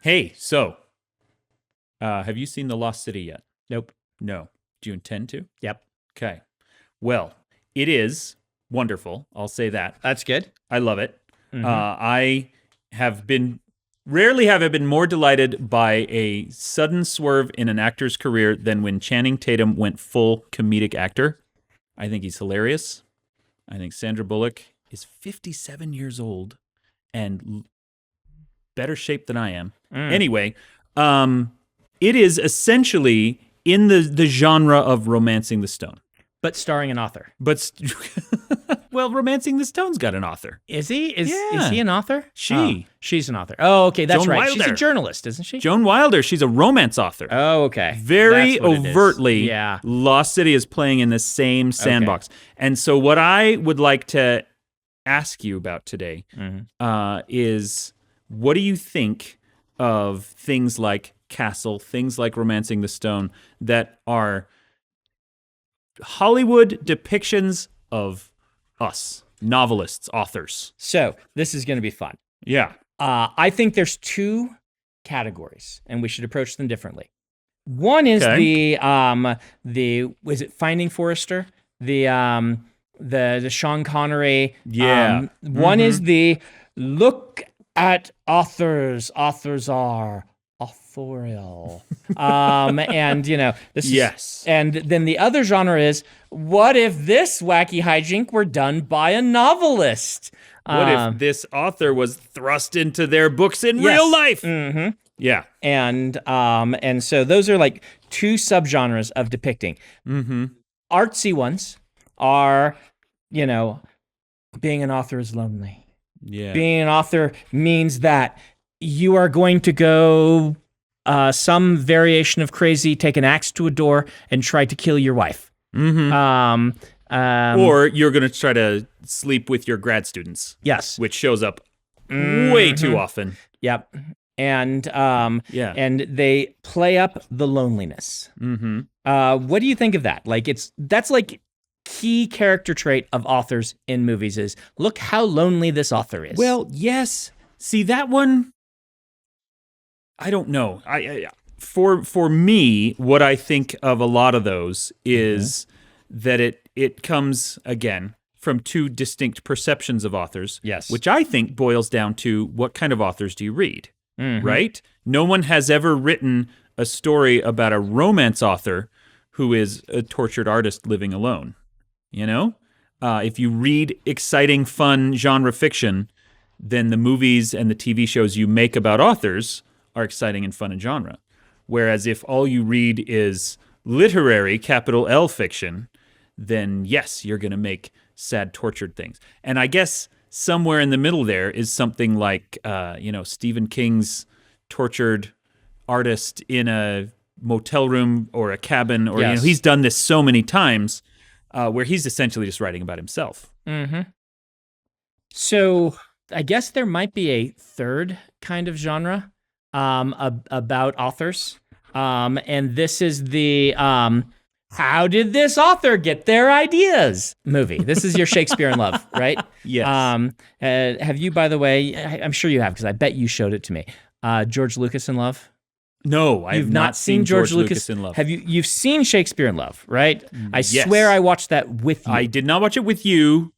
Hey, so, have you seen The Lost City yet? Nope. No. Do you intend to? Yep. Okay. Well, it is wonderful. I'll say that. That's good. I love it. Mhm. I have been, rarely have I been more delighted by a sudden swerve in an actor's career than when Channing Tatum went full comedic actor. I think he's hilarious. I think Sandra Bullock is 57 years old and better shape than I am. Anyway, it is essentially in the genre of Romancing the Stone. But starring an author. But, well, Romancing the Stone's got an author. Is he? Is Yeah. he an author? She. Oh, she's an author. Oh, okay, that's Joan right. She's Wilder. a journalist, isn't she? Joan Wilder, she's a romance author. Oh, okay. Very That's what it is. overtly, Yeah. Lost City is playing in the same sandbox. And so what I would like to ask you about today is, what do you think of things like Castle, things like Romancing the Stone, that are Hollywood depictions of us, novelists, authors? So this is going to be fun. Yeah. I think there's two categories, and we should approach them differently. One is Okay. the was it Finding Forrester? The Sean Connery. Yeah. One is the look at authors. Authors are authorial. And this is, Yes. and then the other genre is, what if this wacky hijink were done by a novelist? What if this author was thrust into their books in real life? Mm-hmm. Yeah. And so those are like two subgenres of depicting. Mm-hmm. Artsy ones are, being an author is lonely. Yeah. Being an author means that you are going to go some variation of crazy, take an axe to a door, and try to kill your wife. Mm-hmm. Or you're going to try to sleep with your grad students. Yes. Which shows up way too often. Yep. And Yeah. and they play up the loneliness. Mm-hmm. What do you think of that? Like that's like key character trait of authors in movies is, look how lonely this author is. Well, yes. See, that one, I don't know. For me, what I think of a lot of those is that it comes, again, from two distinct perceptions of authors. Yes. Which I think boils down to, what kind of authors do you read? Mhm. Right? No one has ever written a story about a romance author who is a tortured artist living alone. If you read exciting, fun genre fiction, then the movies and the TV shows you make about authors are exciting and fun in genre. Whereas if all you read is literary, capital L fiction, then yes, you're going to make sad, tortured things. And I guess somewhere in the middle there is something like, Stephen King's tortured artist in a motel room or a cabin, or Yes. he's done this so many times, where he's essentially just writing about himself. Mm-hmm. So I guess there might be a third kind of genre about authors. And this is the how did this author get their ideas movie. This is your Shakespeare in Love, right? Yes. Have you, by the way, I'm sure you have, because I bet you showed it to me, George Lucas in Love? No, I have You've not seen George Lucas in Love. Have you? You've seen Shakespeare in Love, right? I Yes. swear I watched that with you. I did not watch it with you,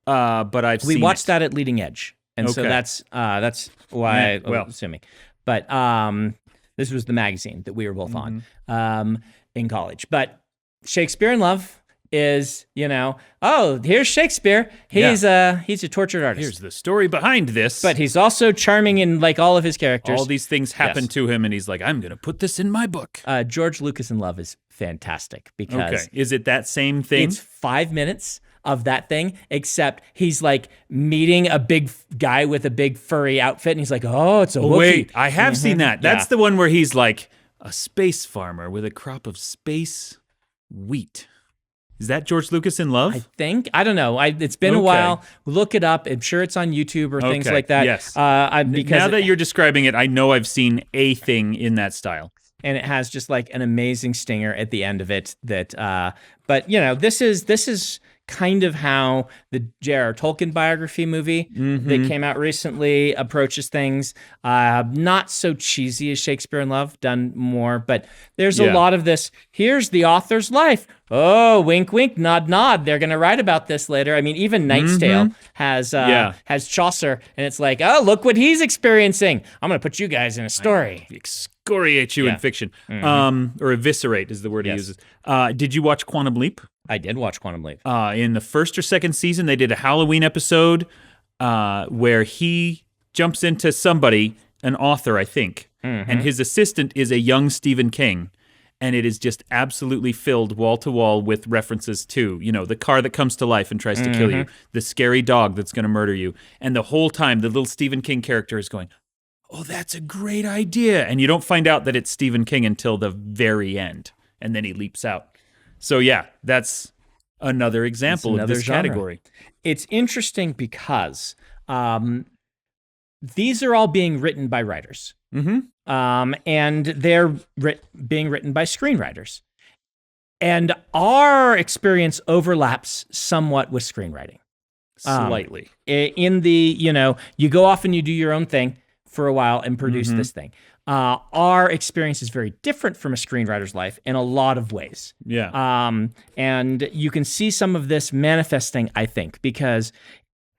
but I've seen We watched it. that at Leading Edge, and so Okay. that's why. Yeah, well. Assuming, but this was the magazine that we were both on in college. But Shakespeare in Love is, here's Shakespeare. He's a tortured artist. Here's the story behind this. But he's also charming in like all of his characters. all these things happen Yes. to him, and he's like, I'm going to put this in my book. George Lucas in Love is fantastic because Okay. Is it that same thing? it's 5 minutes of that thing, except he's like meeting a big guy with a big furry outfit, and he's like, oh, it's a Wookiee. Wait, I have seen that. That's Yeah. the one where he's like a space farmer with a crop of space wheat. Is that George Lucas in Love? I think. I don't know. It's been a Okay. while. Look it up. I'm sure it's on YouTube or things Okay, like that. yes. Because now that you're describing it, I know I've seen a thing in that style. and it has just like an amazing stinger at the end of it. That, but this is kind of how the J.R.R. Tolkien biography movie that came out recently approaches things. Not so cheesy as Shakespeare in Love, done more, but there's a lot of this. Here's the author's life. Oh, wink, wink, nod, nod. They're going to write about this later. I mean, even Knight's Tale has Chaucer, and it's like, oh, look what he's experiencing. I'm going to put you guys in a story. Excoriate you in fiction. Or eviscerate is the word he uses. Did you watch Quantum Leap? I did watch Quantum Leap. In the first or second season, they did a Halloween episode where he jumps into somebody, an author, I think, and his assistant is a young Stephen King. And it is just absolutely filled wall to wall with references to, the car that comes to life and tries to kill you, the scary dog that's going to murder you. And the whole time, the little Stephen King character is going, oh, that's a great idea. And you don't find out that it's Stephen King until the very end. And then he leaps out. So yeah, that's another example of this category. It's interesting because these are all being written by writers. And they're being written by screenwriters. And our experience overlaps somewhat with screenwriting. Slightly. In the, you go off and you do your own thing for a while and produce this thing. Our experience is very different from a screenwriter's life in a lot of ways. Yeah. And you can see some of this manifesting, I think, because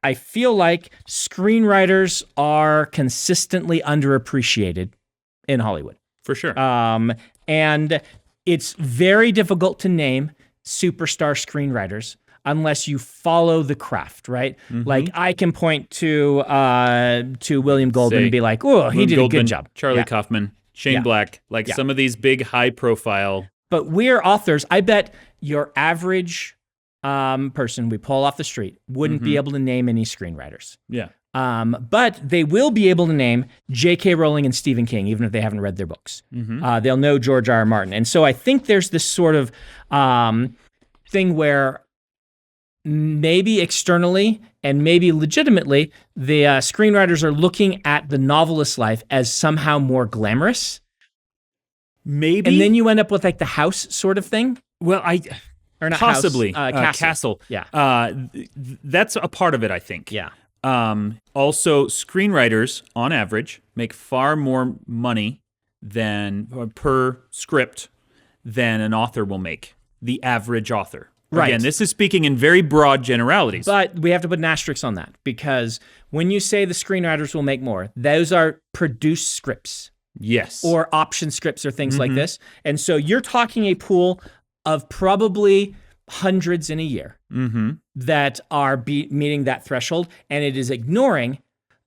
I feel like screenwriters are consistently underappreciated in Hollywood. For sure. And it's very difficult to name superstar screenwriters unless you follow the craft, right? Like I can point to William Goldman and be like, "Oh, he did a good job." Charlie Kaufman, Shane Black, some of these big high profile. But we're authors. I bet your average person we pull off the street wouldn't be able to name any screenwriters. Yeah. But they will be able to name J.K. Rowling and Stephen King, even if they haven't read their books. They'll know George R.R. Martin. And so I think there's this sort of thing where maybe externally and maybe legitimately, the screenwriters are looking at the novelist's life as somehow more glamorous. Maybe. And then you end up with like the House sort of thing. Well, or not possibly House, Castle. Yeah. That's a part of it, I think. Yeah. Also, screenwriters, on average, make far more money per script than an author will make. The average author. Right. Again, this is speaking in very broad generalities. But we have to put an asterisk on that because when you say the screenwriters will make more, those are produced scripts. Yes. Or option scripts or things like this. And so you're talking a pool of probably hundreds in a year that are meeting that threshold, and it is ignoring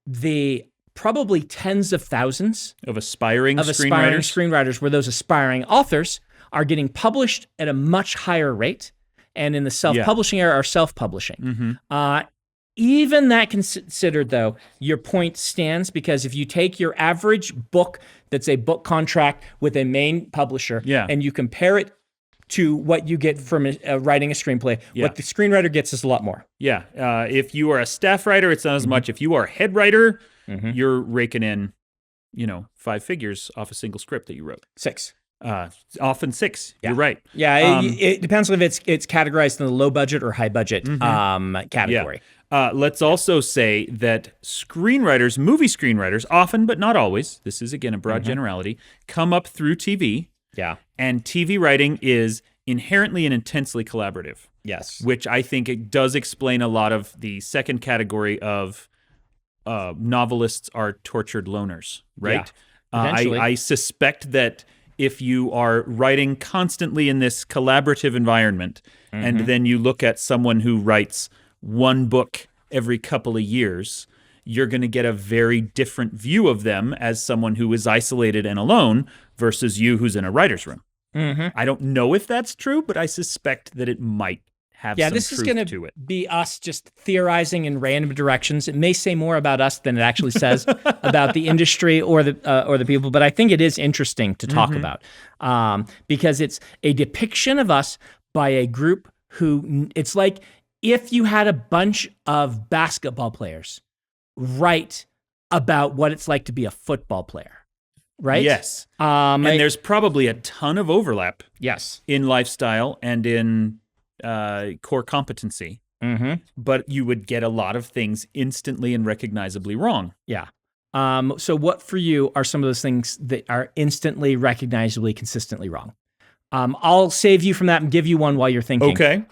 the probably tens of thousands of aspiring screenwriters where those aspiring authors are getting published at a much higher rate, and in the self-publishing era are self-publishing. Even that considered, though, your point stands because if you take your average book that's a book contract with a main publisher and you compare it to what you get from writing a screenplay, what the screenwriter gets is a lot more. Yeah. If you are a staff writer, it's not as much. If you are a head writer, you're raking in, 5 figures off a single script that you wrote. 6. Often 6. You're right. Yeah, it depends on if it's categorized in the low budget or high budget category. Yeah. Let's also say that movie screenwriters, often but not always, this is again a broad generality, come up through TV. Yeah. And TV writing is inherently and intensely collaborative. Yes. Which I think it does explain a lot of the second category of novelists are tortured loners, right? Yeah, I suspect that if you are writing constantly in this collaborative environment, and then you look at someone who writes one book every couple of years, you're going to get a very different view of them as someone who is isolated and alone versus you who's in a writer's room. I don't know if that's true, but I suspect that it might have some this truth is going to it. Be us just theorizing in random directions. It may say more about us than it actually says about the industry or the people, but I think it is interesting to talk about because it's a depiction of us by a group who, it's like if you had a bunch of basketball players write about what it's like to be a football player, right? Yes. And there's probably a ton of overlap. Yes. In lifestyle and in core competency, Mm-hmm. but you would get a lot of things instantly and recognizably wrong. Yeah. So what for you are some of those things that are instantly, recognizably, consistently wrong? I'll save you from that and give you one while you're thinking. Okay.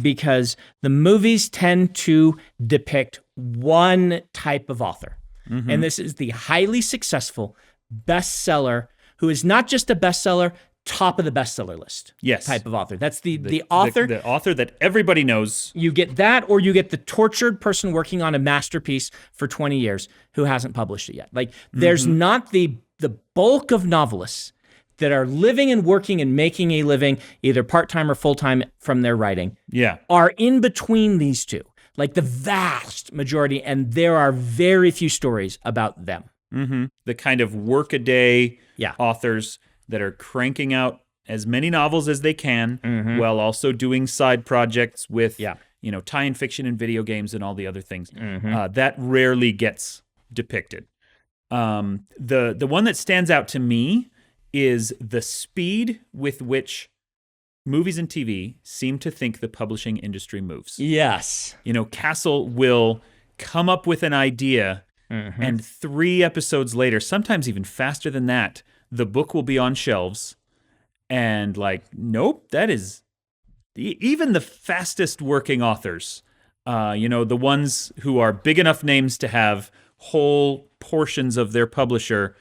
Because the movies tend to depict one type of author. Mm-hmm. And this is the highly successful bestseller who is not just a bestseller, top of the bestseller list type of author. That's the author. The author that everybody knows. You get that, or you get the tortured person working on a masterpiece for 20 years who hasn't published it yet. Like, there's not the bulk of novelists that are living and working and making a living, either part-time or full-time from their writing, are in between these two. Like the vast majority, and there are very few stories about them. Mm-hmm. The kind of work-a-day authors that are cranking out as many novels as they can while also doing side projects with tie-in fiction and video games and all the other things. That rarely gets depicted. The one that stands out to me is the speed with which movies and TV seem to think the publishing industry moves. Yes. Castle will come up with an idea, and 3 episodes later, sometimes even faster than that, the book will be on shelves. And nope, that is even the fastest working authors, the ones who are big enough names to have whole portions of their publisher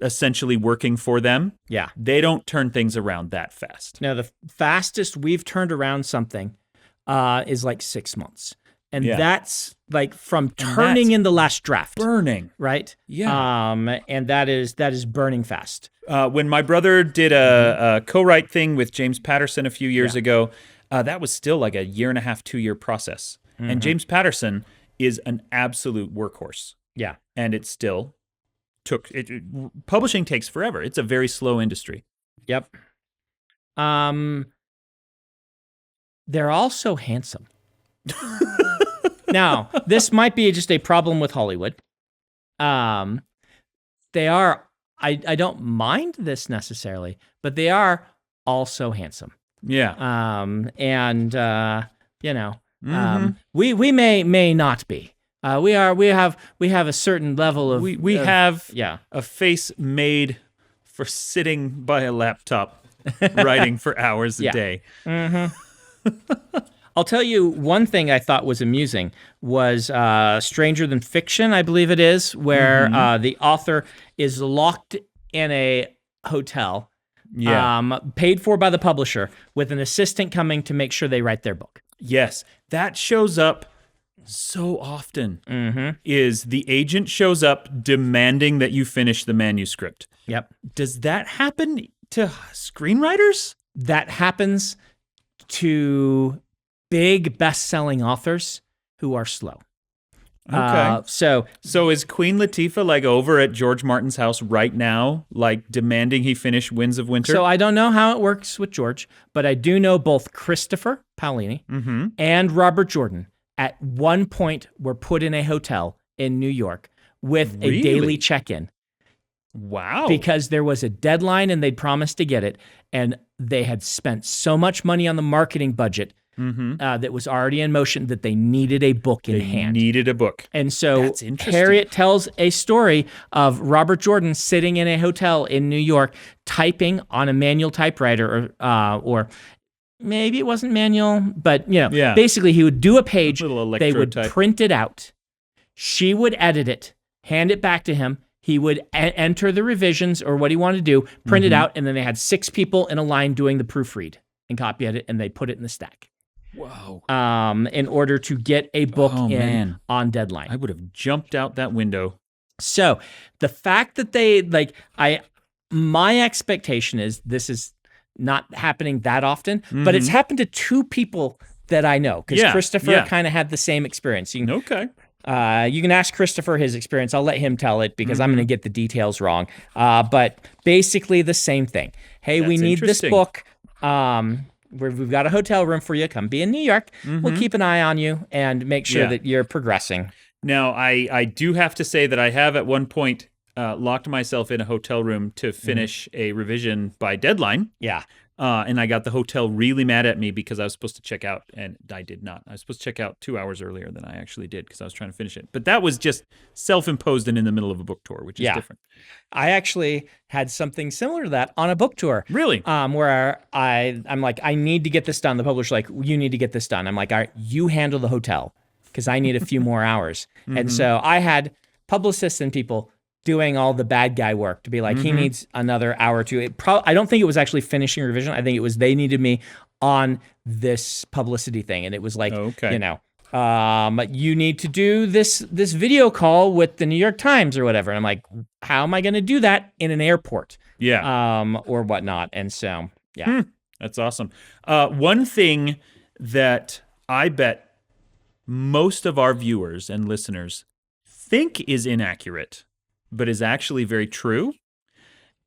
essentially working for them. Yeah. They don't turn things around that fast. Now, the fastest we've turned around something is 6 months. And that's from turning in the last draft. Burning. Right? Yeah. And that is burning fast. When my brother did a co-write thing with James Patterson a few years ago, that was still like a 1.5 to 2 year process. And James Patterson is an absolute workhorse. Yeah. And it still publishing takes forever. It's a very slow industry. Yep. They're all so handsome. Now, this might be just a problem with Hollywood. They are, I don't mind this necessarily, but they are all so handsome. Yeah. We may not be. We have a certain level of we have a face made for sitting by a laptop writing for hours a day. I'll tell you one thing I thought was amusing was Stranger Than Fiction, I believe it is, where the author is locked in a hotel, paid for by the publisher, with an assistant coming to make sure they write their book. Yes, that shows up so often. Is the agent shows up demanding that you finish the manuscript. Yep. Does that happen to screenwriters? That happens to big best-selling authors who are slow. Okay. So is Queen Latifah over at George Martin's house right now, demanding he finish Winds of Winter? So I don't know how it works with George, but I do know both Christopher Paolini and Robert Jordan at one point were put in a hotel in New York with a daily check-in. Wow. Because there was a deadline and they'd promised to get it, and they had spent so much money on the marketing budget that was already in motion that they needed a book in hand. Needed a book. And so That's interesting. Harriet tells a story of Robert Jordan sitting in a hotel in New York, typing on a manual typewriter, or maybe it wasn't manual, but basically he would do a page, they would print it out, she would edit it, hand it back to him, he would enter the revisions or what he wanted to do, print it out, and then they had 6 people in a line doing the proofread and copy edit, and they put it in the stack. Whoa. In order to get a book on deadline. I would have jumped out that window. So the fact that they my expectation is this is not happening that often, but it's happened to 2 people that I know, because Christopher kind of had the same experience. You can ask Christopher his experience. I'll let him tell it because I'm going to get the details wrong. But basically the same thing. Hey, we need this book. We've got a hotel room for you. Come be in New York. We'll keep an eye on you and make sure that you're progressing. Now, I do have to say that I have at one point locked myself in a hotel room to finish a revision by deadline. Yeah. And I got the hotel really mad at me because I was supposed to check out, and I did not. I was supposed to check out 2 hours earlier than I actually did because I was trying to finish it. But that was just self-imposed and in the middle of a book tour, which is different. I actually had something similar to that on a book tour. Really? Where I'm like, I need to get this done. The publisher's like, you need to get this done. I'm like, all right, you handle the hotel because I need a few more hours. And so I had publicists and people doing all the bad guy work to be like, he needs another hour or two. I don't think it was actually finishing revision. I think it was they needed me on this publicity thing. And it was like, you know, you need to do this video call with the New York Times or whatever. And I'm like, how am I going to do that in an airport? Or whatnot. And so, That's awesome. One thing that I bet most of our viewers and listeners think is inaccurate, but is actually very true,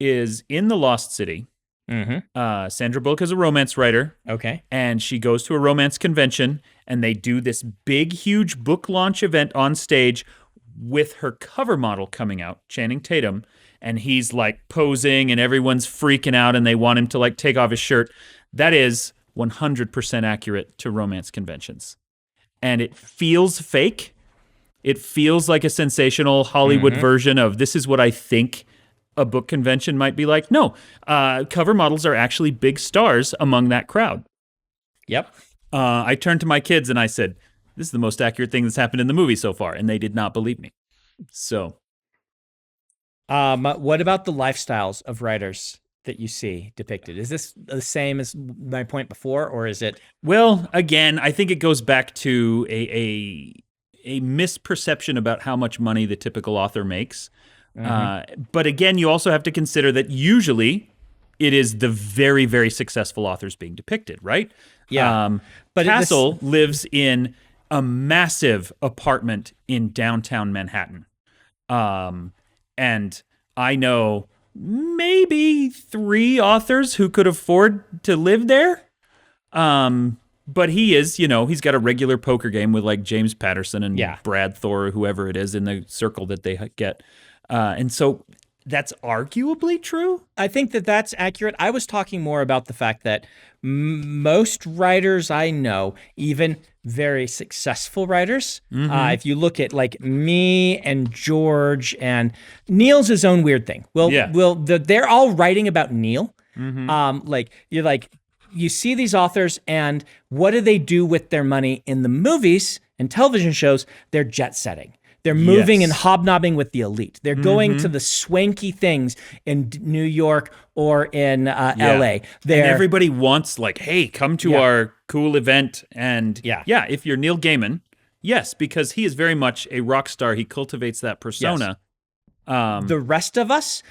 is in The Lost City. Sandra Bullock is a romance writer. Okay. And she goes to a romance convention, and they do this big, huge book launch event on stage with her cover model coming out, Channing Tatum, and he's like posing, and everyone's freaking out, and they want him to like take off his shirt. That is 100% accurate to romance conventions. And it feels fake. It feels like a sensational Hollywood version of this is what I think a book convention might be like. No, cover models are actually big stars among that crowd. Yep. I turned to my kids and I said, this is the most accurate thing that's happened in the movie so far. And they did not believe me. So. What about the lifestyles of writers that you see depicted? Is this the same as my point before, or is it? Well, again, I think it goes back to a misperception about how much money the typical author makes. But again, you also have to consider that usually it is the very, very successful authors being depicted, right? Yeah. But Castle lives in a massive apartment in downtown Manhattan. And I know maybe 3 authors who could afford to live there. But he is, you know, he's got a regular poker game with like James Patterson and Brad Thor or whoever it is in the circle that they get. And so that's arguably true. I think that that's accurate. I was talking more about the fact that most writers I know, even very successful writers, if you look at like me and George and Neil's his own weird thing. They're all writing about Neil. You see these authors, and what do they do with their money in the movies and television shows? They're jet setting. They're moving and hobnobbing with the elite. They're going to the swanky things in New York or in LA. And everybody wants like, hey, come to our cool event. And if you're Neil Gaiman, yes, because he is very much a rock star. He cultivates that persona. Yes. The rest of us,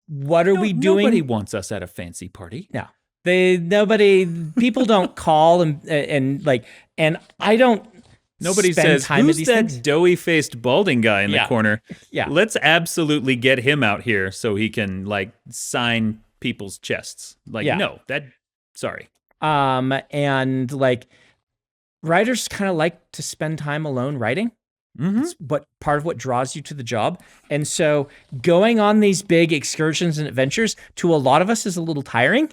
what are we doing? Nobody wants us at a fancy party. No. People don't call and I don't. Nobody says, who's that doughy-faced balding guy in the corner? Yeah. Let's absolutely get him out here so he can, like, sign people's chests. Like, sorry. And, like, writers kind of like to spend time alone writing. It's part of what draws you to the job. And so going on these big excursions and adventures to a lot of us is a little tiring.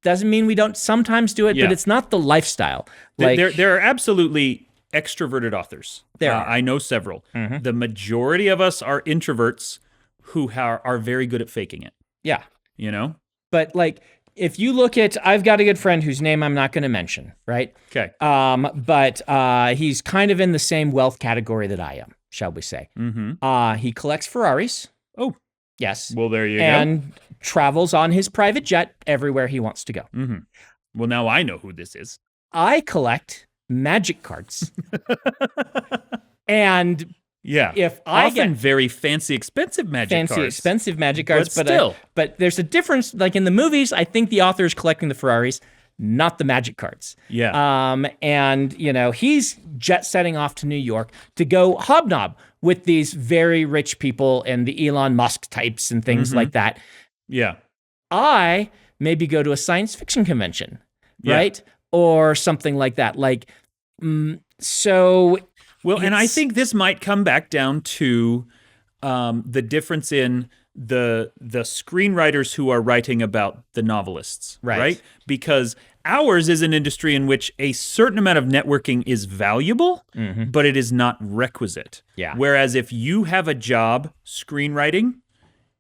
Doesn't mean we don't sometimes do it, but it's not the lifestyle. There are absolutely extroverted authors. There are. I know several. The majority of us are introverts who are very good at faking it. Yeah. You know? But like, if you look at, I've got a good friend whose name I'm not going to mention, right? Okay. But he's kind of in the same wealth category that I am, shall we say. He collects Ferraris. Oh. Yes. Well, there you go. And travels on his private jet everywhere he wants to go. Well, now I know who this is. I collect magic cards. And if I often very fancy, expensive magic cards. But still. But there's a difference. Like in the movies, I think the author is collecting the Ferraris, not the magic cards. And, you know, he's jet setting off to New York to go hobnob with these very rich people and the Elon Musk types and things like that. I maybe go to a science fiction convention, right? Or something like that. Like, so. Well, and I think this might come back down to the difference in the screenwriters who are writing about the novelists, Right. Because ours is an industry in which a certain amount of networking is valuable, but it is not requisite. Yeah. Whereas if you have a job screenwriting,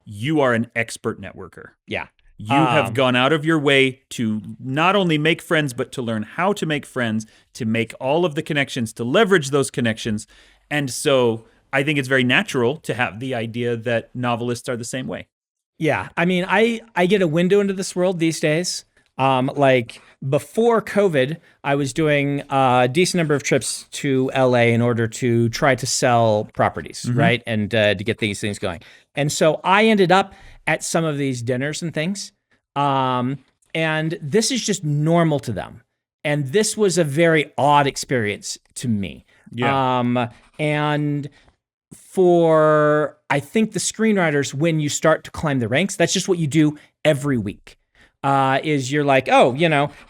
you are an expert networker. Yeah. You have gone out of your way to not only make friends, but to learn how to make friends, to make all of the connections, to leverage those connections. And so I think it's very natural to have the idea that novelists are the same way. Yeah. I mean, I get a window into this world these days. Like before COVID, I was doing a decent number of trips to LA in order to try to sell properties, right? And to get these things going. And so I ended up at some of these dinners and things. And this is just normal to them. And this was a very odd experience to me. Yeah. And for, I think, the screenwriters, when you start to climb the ranks, that's just what you do every week. Is you're like, oh,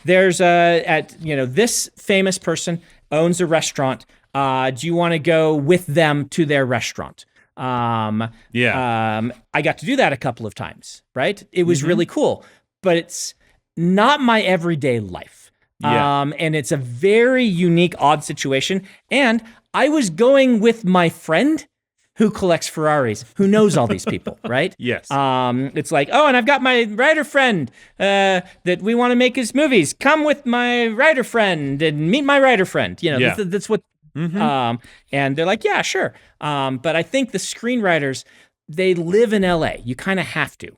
there's this famous person owns a restaurant. Do you want to go with them to their restaurant? I got to do that a couple of times, right? It was really cool, but it's not my everyday life. And it's a very unique, odd situation. And I was going with my friend who collects Ferraris, who knows all these people, right? Yes. It's like, oh, and I've got my writer friend that we want to make his movies. Come with my writer friend and meet my writer friend. That's what. And they're like, yeah, sure. But I think the screenwriters, they live in LA. You kind of have to.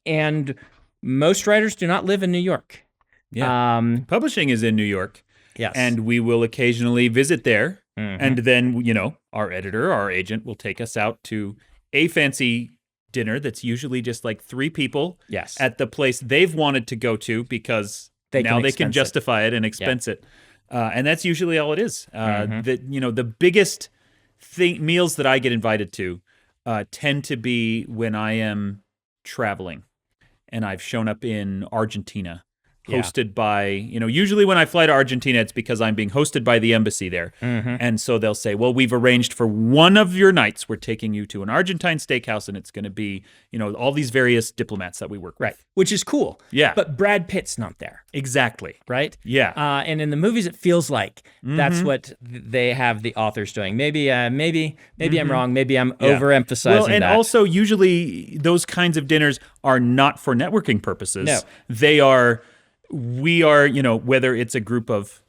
And most writers do not live in New York. Yeah. Publishing is in New York. Yes. And we will occasionally visit there. And then, our editor, our agent will take us out to a fancy dinner that's usually just like 3 people at the place they've wanted to go to because they can justify it and expense it. And that's usually all it is. The biggest meals that I get invited to tend to be when I am traveling. And I've shown up in Argentina. Hosted by, usually when I fly to Argentina, it's because I'm being hosted by the embassy there. And so they'll say, well, we've arranged for one of your nights. We're taking you to an Argentine steakhouse, and it's going to be, all these various diplomats that we work with. Right, which is cool. Yeah. But Brad Pitt's not there. Exactly. Right? Yeah. And in the movies, it feels like that's what they have the authors doing. Maybe I'm wrong. Maybe I'm overemphasizing that. Well, and also usually those kinds of dinners are not for networking purposes. No. We are, whether it's a group of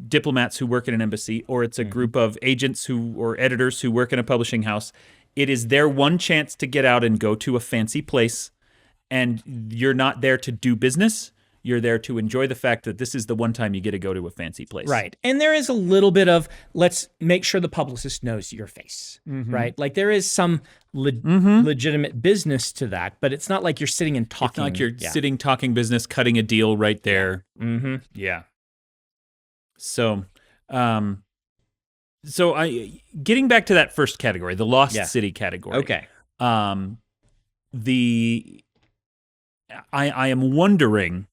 diplomats who work in an embassy or it's a group of agents or editors who work in a publishing house, it is their one chance to get out and go to a fancy place. And you're not there to do business. You're there to enjoy the fact that this is the one time you get to go to a fancy place. Right. And there is a little bit of, let's make sure the publicist knows your face, right? Like there is some legitimate business to that, but it's not like you're sitting and talking. It's not like you're sitting, talking business, cutting a deal right there. Yeah. So, getting back to that first category, the Lost City category. Okay. I am wondering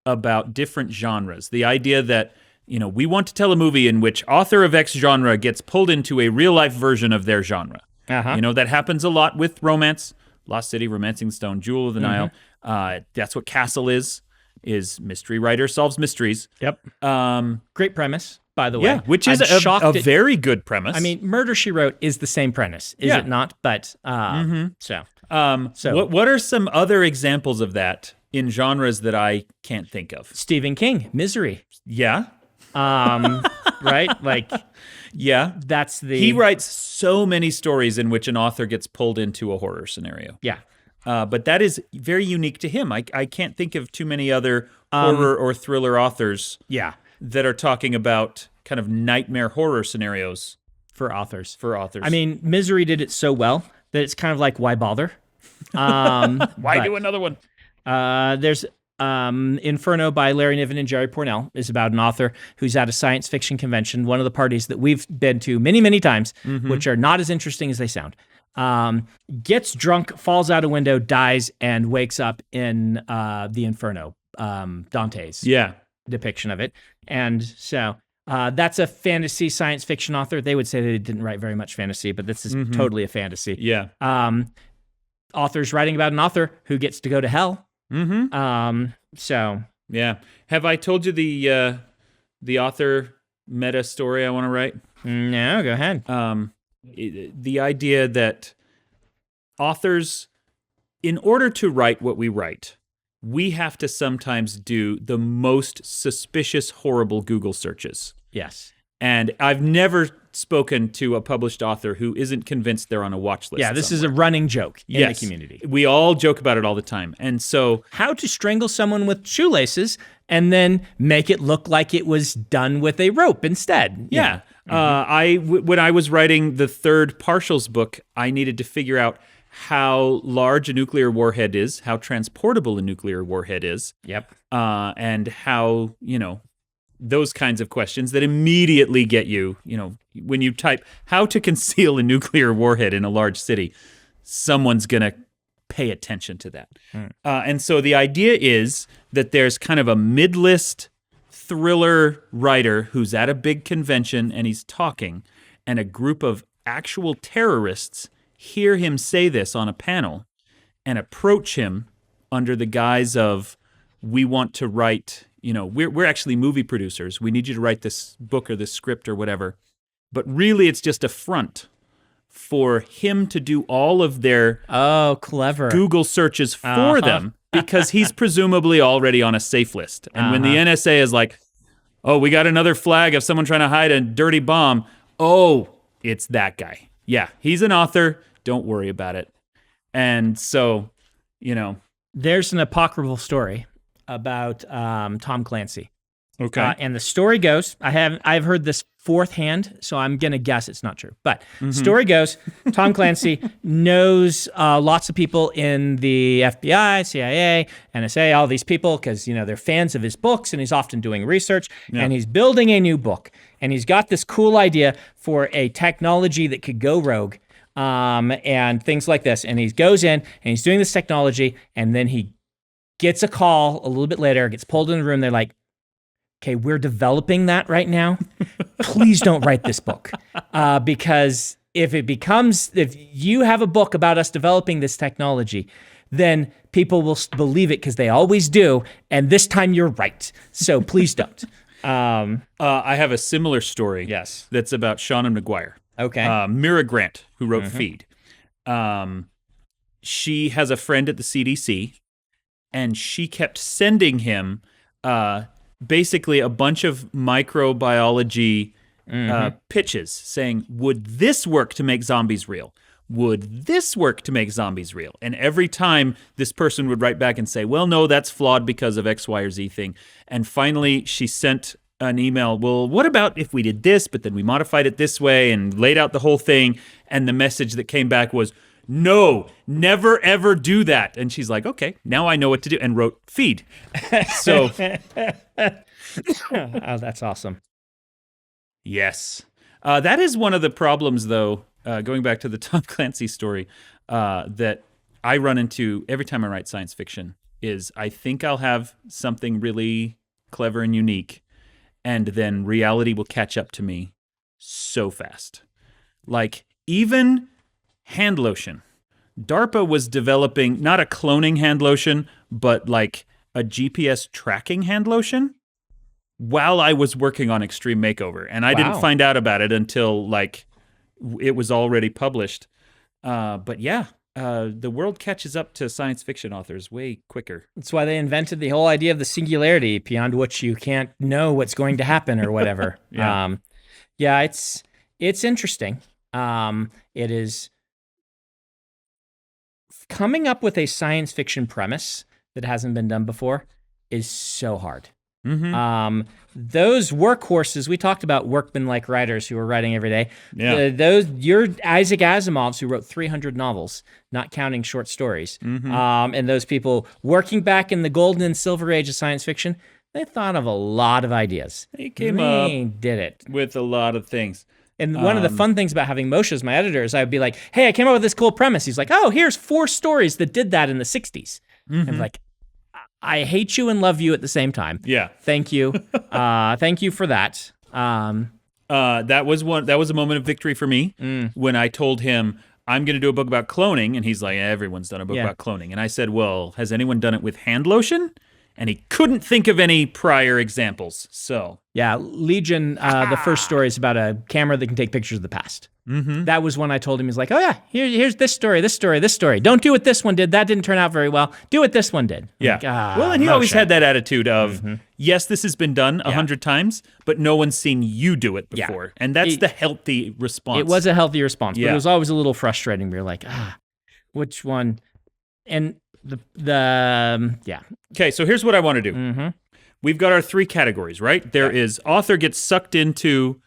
about different genres. The idea that, we want to tell a movie in which author of X genre gets pulled into a real-life version of their genre. That happens a lot with romance. Lost City, Romancing the Stone, Jewel of the Nile. That's what Castle is mystery writer solves mysteries. Yep. Great premise, by the way. Yeah, which is a very good premise. I mean, Murder, She Wrote is the same premise, is it not? But, so what are some other examples of that in genres that I can't think of? Stephen King, Misery. Yeah. Right? Like, yeah. That's He writes so many stories in which an author gets pulled into a horror scenario. Yeah. But that is very unique to him. I can't think of too many other horror or thriller authors that are talking about kind of nightmare horror scenarios. For authors. I mean, Misery did it so well that it's kind of like, why bother? Why do another one? There's Inferno by Larry Niven and Jerry Pournelle is about an author who's at a science fiction convention, one of the parties that we've been to many, many times, which are not as interesting as they sound. Gets drunk, falls out a window, dies, and wakes up in the Inferno, Dante's depiction of it. And so that's a fantasy science fiction author. They would say they didn't write very much fantasy, but this is totally a fantasy. Yeah. authors writing about an author who gets to go to hell. So Yeah. Have I told you the author meta story I want to write? no, go ahead. The idea that authors, in order to write what we write, we have to sometimes do the most suspicious, horrible Google searches. Yes. And I've never spoken to a published author who isn't convinced they're on a watch list. Yeah, this is a running joke in the community. We all joke about it all the time. And so, how to strangle someone with shoelaces and then make it look like it was done with a rope instead. Yeah. When I was writing the third Partials book, I needed to figure out how large a nuclear warhead is, how transportable a nuclear warhead is. Yep. And how, those kinds of questions that immediately get you, when you type how to conceal a nuclear warhead in a large city, someone's going to pay attention to that. And so the idea is that there's kind of a mid-list thriller writer who's at a big convention and he's talking, and a group of actual terrorists hear him say this on a panel and approach him under the guise of, we want to write, we're actually movie producers. We need you to write this book or this script or whatever. But really, it's just a front for him to do all of their clever Google searches for them, because he's presumably already on a safe list. And when the NSA is like, oh, we got another flag of someone trying to hide a dirty bomb. Oh, it's that guy. Yeah, he's an author. Don't worry about it. And so, there's an apocryphal story about Tom Clancy. Okay. And the story goes, I've heard this fourth hand, so I'm going to guess it's not true. But story goes, Tom Clancy knows lots of people in the FBI, CIA, NSA, all these people, because, they're fans of his books, and he's often doing research, and he's building a new book. And he's got this cool idea for a technology that could go rogue, and things like this. And he goes in, and he's doing this technology, and then he gets a call a little bit later, gets pulled in the room. They're like, okay, we're developing that right now. Please don't write this book. Because if you have a book about us developing this technology, then people will believe it, because they always do. And this time you're right. So please don't. I have a similar story. Yes. That's about Shauna McGuire. Okay. Mira Grant, who wrote Feed. She has a friend at the CDC, and she kept sending him basically a bunch of microbiology pitches saying, would this work to make zombies real? Would this work to make zombies real? And every time this person would write back and say, well, no, that's flawed because of X, Y, or Z thing. And finally, she sent an email, well, what about if we did this, but then we modified it this way and laid out the whole thing? And the message that came back was, no, never, ever do that. And she's like, okay, now I know what to do, and wrote Feed. So, oh, that's awesome. Yes. That is one of the problems, though, going back to the Tom Clancy story, that I run into every time I write science fiction, is I think I'll have something really clever and unique, and then reality will catch up to me so fast. Like, even hand lotion. DARPA was developing not a cloning hand lotion, but like a GPS tracking hand lotion while I was working on Extreme Makeover. And I didn't find out about it until like it was already published. But yeah, the world catches up to science fiction authors way quicker. That's why they invented the whole idea of the singularity, beyond which you can't know what's going to happen or whatever. It's interesting. It is coming up with a science fiction premise that hasn't been done before is so hard. Those workhorses, we talked about workman-like writers who are writing every day. You're Isaac Asimovs, who wrote 300 novels, not counting short stories. And those people working back in the golden and silver age of science fiction, they thought of a lot of ideas. They did it with a lot of things. And one of the fun things about having Moshe as my editor is I would be like, hey, I came up with this cool premise. He's like, oh, here's 4 stories that did that in the 60s. And I'm like, I hate you and love you at the same time. Yeah. Thank you. Thank you for that. That was a moment of victory for me when I told him, I'm going to do a book about cloning. And he's like, everyone's done a book Yeah. about cloning. And I said, well, has anyone done it with hand lotion? And he couldn't think of any prior examples. So, Yeah, Legion, the first story is about a camera that can take pictures of the past. mm-hmm. That was when I told him, he's like, oh yeah, here's this story, this story, this story. Don't do what this one did. That didn't turn out very well. Do what this one did. I'm Yeah. like, Well, and he always motion. had that attitude of, yes, this has been done 100 times, but no one's seen you do it Yeah. before. And that's the healthy response. It was a healthy response, but Yeah. it was always a little frustrating. We were like, which one? And yeah. Okay, so here's what I want to do. Mm-hmm. We've got our 3 categories, right? There is author gets sucked into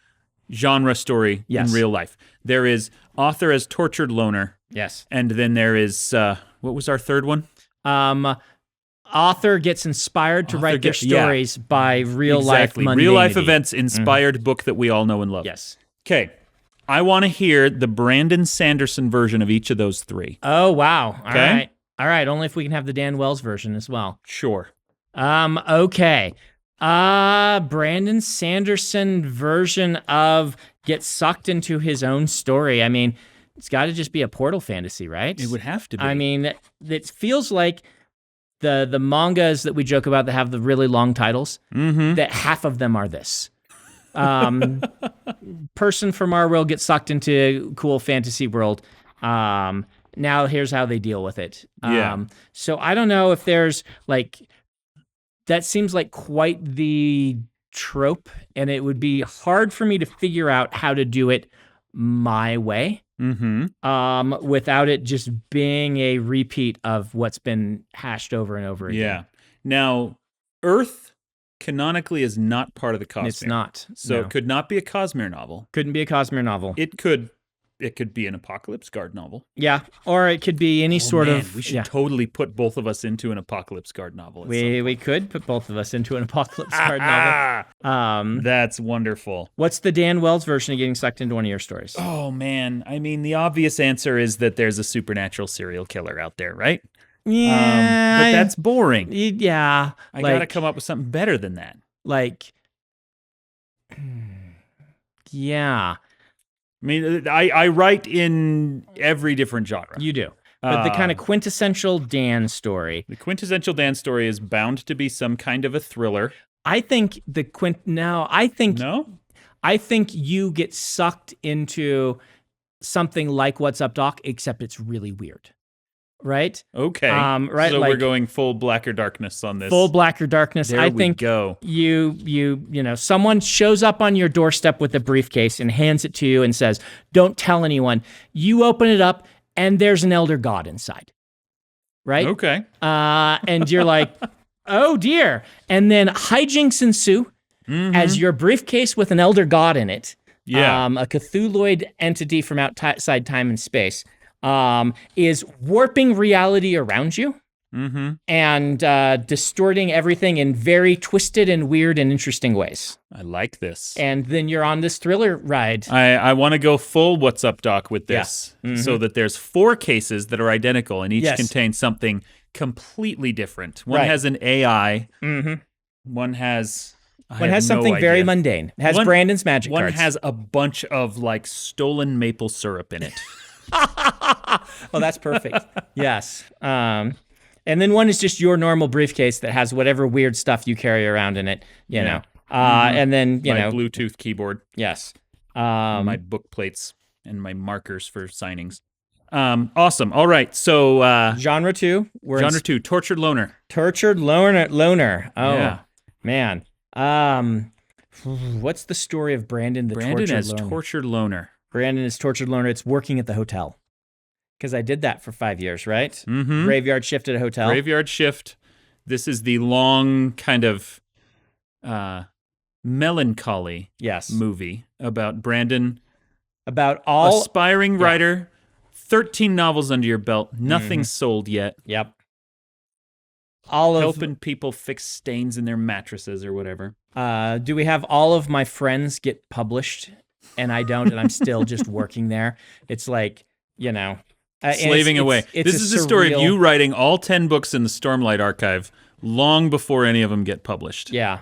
genre story Yes. in real life. There is author as tortured loner. Yes. And then there is, what was our third one? Author gets inspired to write their yeah. stories by real life mundanity. Real life events inspired book that we all know and love. Yes. Okay. I want to hear the Brandon Sanderson version of each of those 3. Oh, wow. All Okay. right. All right. Only if we can have the Dan Wells version as well. Sure. Okay. Brandon Sanderson version of get sucked into his own story. I mean, it's got to just be a portal fantasy, right? It would have to be. I mean, it feels like the mangas that we joke about that have the really long titles, that half of them are this. Person from our world gets sucked into cool fantasy world. Now here's how they deal with it. Yeah. So I don't know if there's like, that seems like quite the trope, and it would be hard for me to figure out how to do it my way. Without it just being a repeat of what's been hashed over and over again. Yeah. Now, Earth canonically is not part of the Cosmere. It's not. So No. it could not be a Cosmere novel. Couldn't be a Cosmere novel. It could be an Apocalypse Guard novel. Yeah, or it could be any sort Man, of. we should totally put both of us into an Apocalypse Guard novel. We could put both of us into an Apocalypse Guard novel. That's wonderful. What's the Dan Wells version of getting sucked into one of your stories? Oh man, I mean the obvious answer is that there's a supernatural serial killer out there, right? Yeah, but that's boring. Yeah, I gotta come up with something better than that. Like, yeah. I mean, I write in every different genre. You do. But the kind of quintessential Dan story. The quintessential Dan story is bound to be some kind of a thriller. I think No? I think you get sucked into something like What's Up, Doc, except it's really weird. Right? Okay. Right. So like, we're going full Blacker Darkness on this. Full Blacker Darkness. There I we think go. You know, someone shows up on your doorstep with a briefcase and hands it to you and says, "Don't tell anyone." You open it up and there's an elder god inside. Right? Okay. And you're like, "Oh dear." And then hijinks ensue as your briefcase with an elder god in it. Yeah. A Cthulhuoid entity from outside time and space. Is warping reality around you and distorting everything in very twisted and weird and interesting ways. I like this. And then you're on this thriller ride. I want to go full What's Up, Doc with this so that there's 4 cases that are identical and each contains something completely different. One has an AI. One has... something very mundane. It has Brandon's magic cards. One has a bunch of like stolen maple syrup in it. Oh, that's perfect. Yes. And then one is just your normal briefcase that has whatever weird stuff you carry around in it, you know. And then, you my know. Bluetooth keyboard. Yes. My book plates and my markers for signings. Awesome. All right. So Genre 2. Genre 2, Tortured Loner. Tortured Loner. Oh, Yeah. man. What's the story of Brandon the Brandon Tortured as Loner? Tortured Loner. Brandon is Tortured Loner. It's working at the hotel. Because I did that for 5 years, right? Mm-hmm. Graveyard shift at a hotel. Graveyard shift. This is the long kind of melancholy movie about Brandon. About all... Aspiring writer, 13 novels under your belt, nothing sold yet. Yep. Helping people fix stains in their mattresses or whatever. Do we have all of my friends get published and I don't, and I'm still just working there? It's like, you know... Slaving away. This is the story of you writing all 10 books in the Stormlight Archive long before any of them get published. Yeah.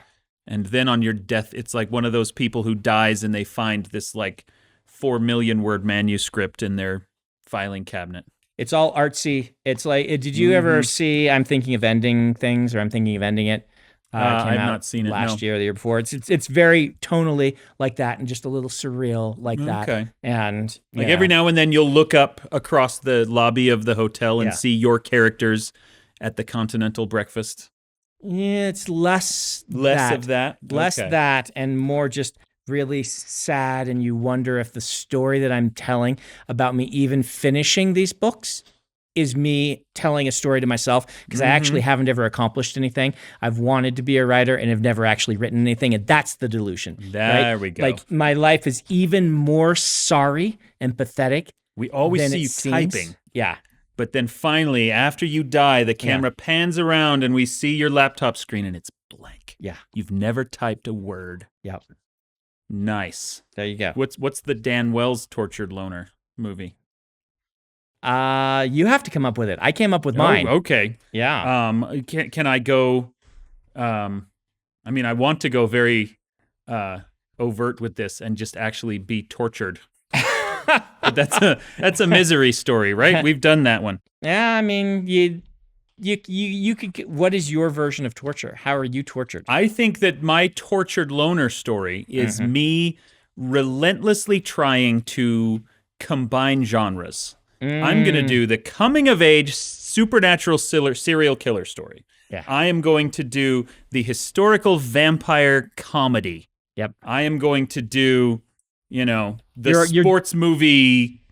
And then on your death, it's like one of those people who dies and they find this like 4 million word manuscript in their filing cabinet. It's all artsy. It's like, did you ever see I'm Thinking of Ending Things, or I'm Thinking of Ending It? It came I've out not seen it, last no. year or the year before. It's very tonally like that, and just a little surreal like that. Okay. And Like every now and then you'll look up across the lobby of the hotel and Yeah. see your characters at the continental breakfast. yeah, it's less Less that, of that? less Okay. that, and more just really sad. And you wonder if the story that I'm telling about me even finishing these books is me telling a story to myself, because I actually haven't ever accomplished anything. I've wanted to be a writer and have never actually written anything, and that's the delusion. There right? we go. Like, my life is even more sorry and pathetic We always than see it you seems. typing. Yeah. But then finally, after you die, the camera pans around and we see your laptop screen and it's blank. Yeah. You've never typed a word. Yep. Nice. There you go. What's the Dan Wells tortured loner movie? You have to come up with it. I came up with mine. Oh, okay. Yeah. Can I go? I mean, I want to go very overt with this and just actually be tortured. But that's a misery story, right? We've done that one. Yeah, I mean, you could. What is your version of torture? How are you tortured? I think that my tortured loner story is me relentlessly trying to combine genres. I'm going to do the coming of age supernatural serial killer story. Yeah. I am going to do the historical vampire comedy. Yep. I am going to do, the You're- sports movie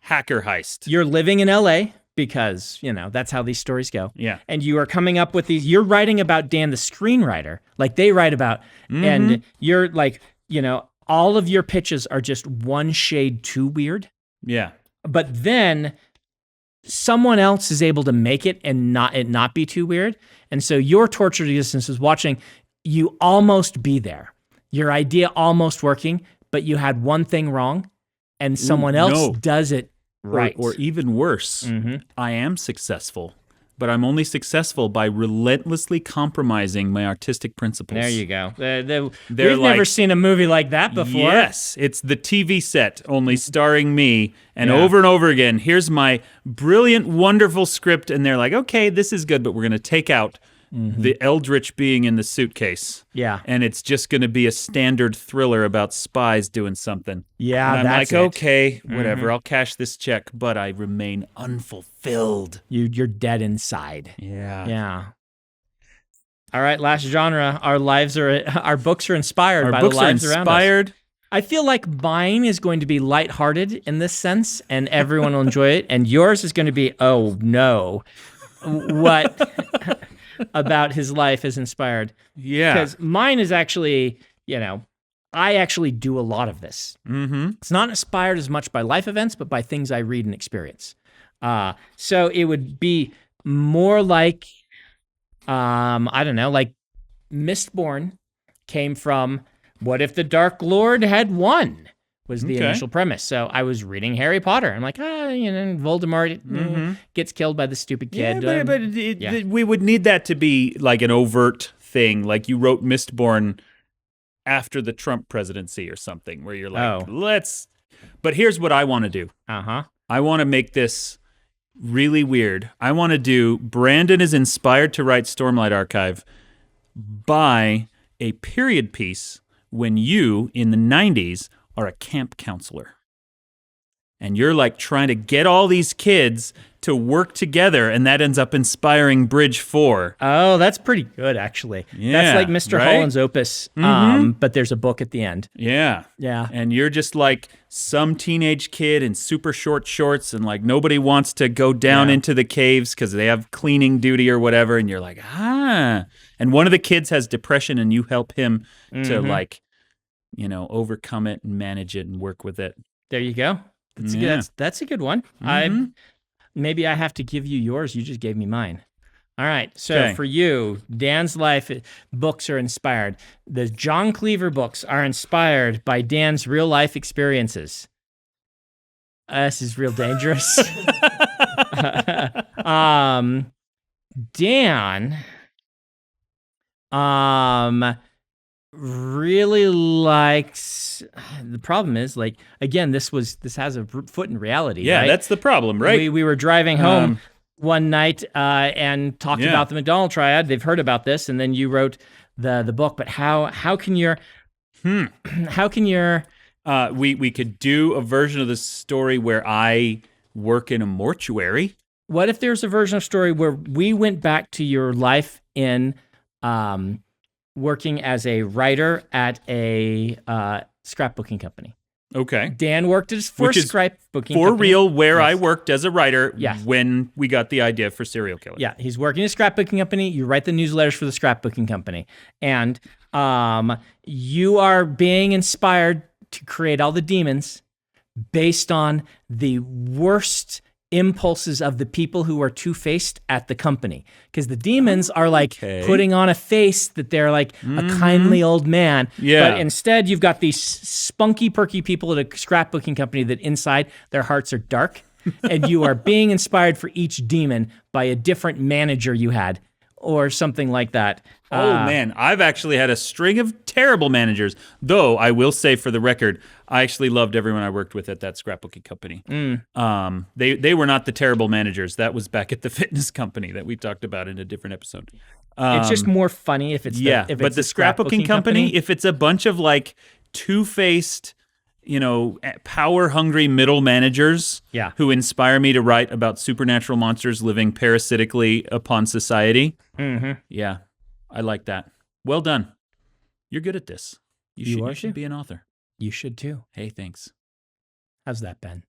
hacker heist. You're living in LA because, that's how these stories go. Yeah. And you are coming up with these. You're writing about Dan, the screenwriter, like they write about. And you're like, all of your pitches are just one shade too weird. Yeah. But then someone else is able to make it and not be too weird. And so your tortured existence is watching you almost be there. Your idea almost working, but you had one thing wrong, and someone else does it right. Or even worse, I am successful, but I'm only successful by relentlessly compromising my artistic principles. There you go. They're We've never seen a movie like that before. Yes, it's the TV set, only starring me, and over again, here's my brilliant, wonderful script, and they're like, okay, this is good, but we're going to take out the eldritch being in the suitcase. Yeah. And it's just going to be a standard thriller about spies doing something. Yeah, and I'm that's like, it. okay, whatever, I'll cash this check, but I remain unfulfilled. You're dead inside. Yeah. Yeah. All right, last genre. Our books are inspired by the books are lives around us. inspired. I feel like mine is going to be lighthearted in this sense, and everyone will enjoy it. And yours is going to be, oh no, what about his life is inspired? Yeah. Because mine is actually, I actually do a lot of this. It's not inspired as much by life events, but by things I read and experience. So it would be more like, I don't know, like Mistborn came from what if the Dark Lord had won, was the initial premise. So I was reading Harry Potter. I'm like, Voldemort gets killed by the stupid kid. Yeah, but we would need that to be like an overt thing. Like you wrote Mistborn after the Trump presidency or something, where you're like, But here's what I want to do. I want to make this really weird. I want to do Brandon is inspired to write Stormlight Archive by a period piece when you, in the 90s, are a camp counselor. And you're like trying to get all these kids to work together, and that ends up inspiring Bridge 4. Oh, that's pretty good, actually. Yeah, that's like Mr. right? Holland's Opus, but there's a book at the end. Yeah. Yeah. And you're just like some teenage kid in super short shorts, and like nobody wants to go down into the caves because they have cleaning duty or whatever, and you're like, And one of the kids has depression, and you help him to like, overcome it and manage it and work with it. There you go. That's a good one. Maybe I have to give you yours. You just gave me mine. All right. So for you, Dan's life books are inspired. The John Cleaver books are inspired by Dan's real life experiences. This is real dangerous. Dan really likes. The problem is, like, again, this has a foot in reality. Yeah, right? that's the problem, right? We were driving home one night and talked about the McDonald triad. They've heard about this, and then you wrote the book. But how can your how can your we could do a version of the story where I work in a mortuary. what if there's a version of story where we went back to your life in working as a writer at a scrapbooking company? Okay. Dan worked for a scrapbooking for company. real, where Yes. I worked as a writer Yes. when we got the idea for Serial Killer. Yeah, he's working at a scrapbooking company. You write the newsletters for the scrapbooking company. And you are being inspired to create all the demons based on the worst impulses of the people who are two-faced at the company. Because the demons are like putting on a face that they're like a kindly old man. Yeah. But instead, you've got these spunky, perky people at a scrapbooking company that inside their hearts are dark. And you are being inspired for each demon by a different manager you had or something like that. Oh, man. I've actually had a string of terrible managers. Though, I will say for the record, I actually loved everyone I worked with at that scrapbooking company. They were not the terrible managers. That was back at the fitness company that we talked about in a different episode. It's just more funny if it's but the scrapbooking company, if it's a bunch of like two-faced, power-hungry middle managers who inspire me to write about supernatural monsters living parasitically upon society. Yeah, I like that. Well done. You're good at this. You should be an author. You should too. Hey, thanks. How's that, Ben?